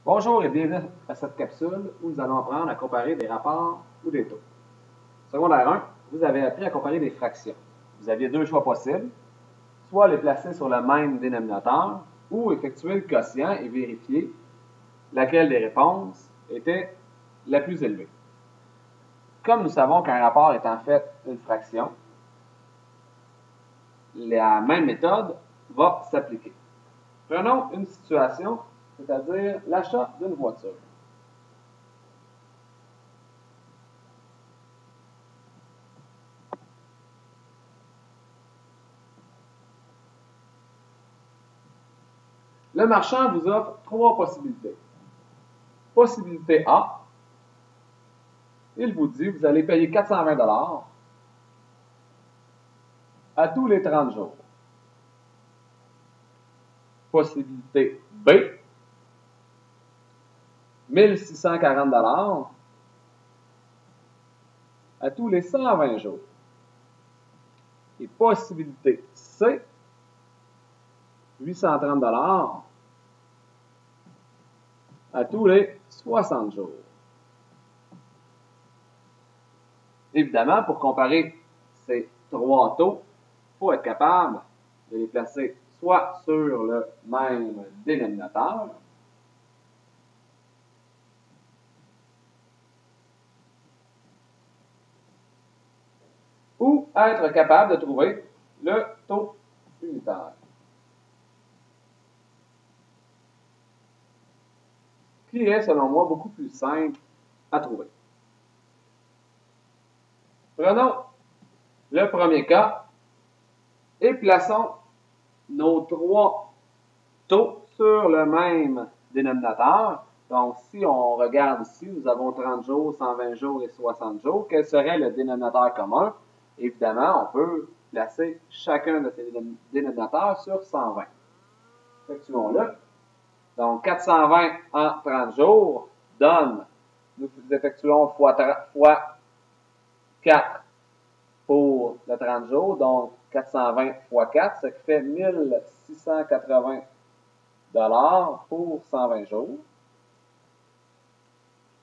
Bonjour et bienvenue à cette capsule où nous allons apprendre à comparer des rapports ou des taux. Secondaire 1, vous avez appris à comparer des fractions. Vous aviez deux choix possibles, soit les placer sur le même dénominateur ou effectuer le quotient et vérifier laquelle des réponses était la plus élevée. Comme nous savons qu'un rapport est en fait une fraction, la même méthode va s'appliquer. Prenons une situation, c'est-à-dire l'achat d'une voiture. Le marchand vous offre trois possibilités. Possibilité A, il vous dit que vous allez payer 420 $ à tous les 30 jours. Possibilité B, 1640 $ à tous les 120 jours. Et possibilité C, 830 $ à tous les 60 jours. Évidemment, pour comparer ces trois taux, il faut être capable de les placer soit sur le même dénominateur, ou être capable de trouver le taux unitaire, qui est, selon moi, beaucoup plus simple à trouver. Prenons le premier cas et plaçons nos trois taux sur le même dénominateur. Donc, si on regarde ici, nous avons 30 jours, 120 jours et 60 jours. Quel serait le dénominateur commun? Évidemment, on peut placer chacun de ces dénominateurs sur 120. Effectuons-le. Donc, 420 en 30 jours donne, nous effectuons fois 4 pour le 30 jours, donc 420 fois 4, ce qui fait 1680 $ pour 120 jours.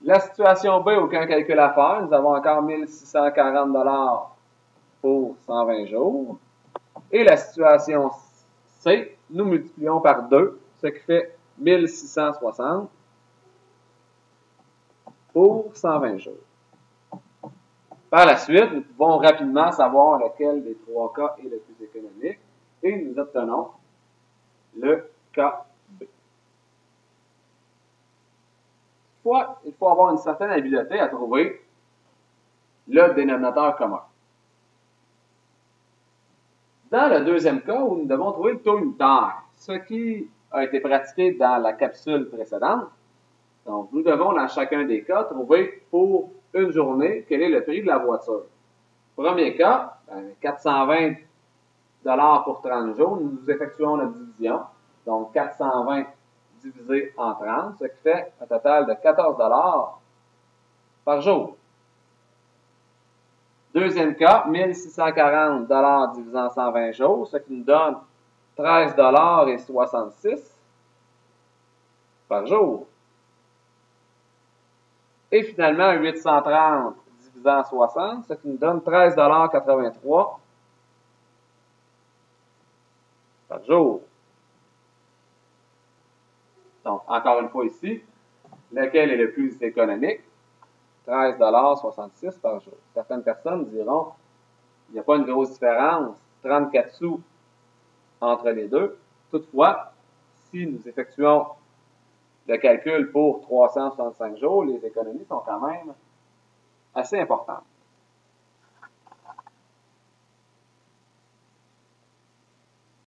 La situation B, aucun calcul à faire, nous avons encore 1640 $ pour 120 jours. Et la situation C, nous multiplions par 2, ce qui fait 1660 pour 120 jours. Par la suite, nous pouvons rapidement savoir lequel des trois cas est le plus économique et nous obtenons le cas B. Toutefois, il faut avoir une certaine habileté à trouver le dénominateur commun. Dans le deuxième cas, où nous devons trouver le taux unitaire, ce qui a été pratiqué dans la capsule précédente, donc nous devons dans chacun des cas trouver pour une journée quel est le prix de la voiture. Premier cas, 420 $ pour 30 jours, nous effectuons notre division. Donc 420 divisé en 30, ce qui fait un total de 14 $ par jour. Deuxième cas, 1640 $ divisé en 120 jours, ce qui nous donne 13,66 $ par jour. Et finalement, 830 divisé en 60, ce qui nous donne 13,83 $ par jour. Donc, encore une fois ici, lequel est le plus économique? 13,66 $ par jour. Certaines personnes diront qu'il n'y a pas une grosse différence, 34 sous entre les deux. Toutefois, si nous effectuons le calcul pour 365 jours, les économies sont quand même assez importantes.